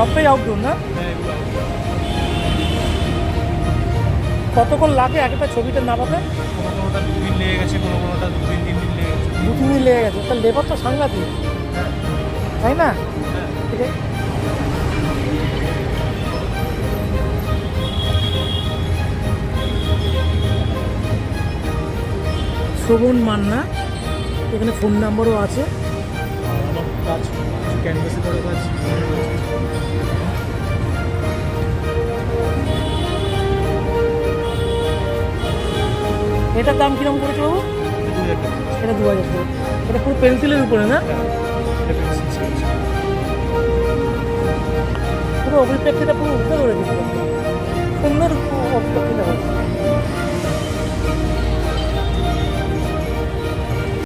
সবটাই আউটডোর না? হ্যাঁ, এগুলো কতক্ষণ লাগে একটা ছবিটা নামাতে? কোনোটা 2 দিন লেগে গেছে, কোনোটা 2-3 দিন লেগে গেছে। 2-3 দিন লেগে গেছে, তার লেবার তো সাংঘাতিক, হ্যাঁ, তাই না? হ্যাঁ। ঠিক আছে। শোভন মান্না, এখানে ফোন নাম্বারও আছে। আর আমার কাজ ক্যানভাসে করা কাজ। এটার দাম কিরকম করেছে বাবু? 2000 টাকা। এটা 2000 টাকা। এটা পুরো পেন্সিলের উপরে না? হ্যাঁ, এটা পেন্সিল স্কেচ। পুরো অভিব্যক্তিটা পুরো উঠে ধরে দিচ্ছে, সুন্দর অভিব্যক্তিটা হয়েছে।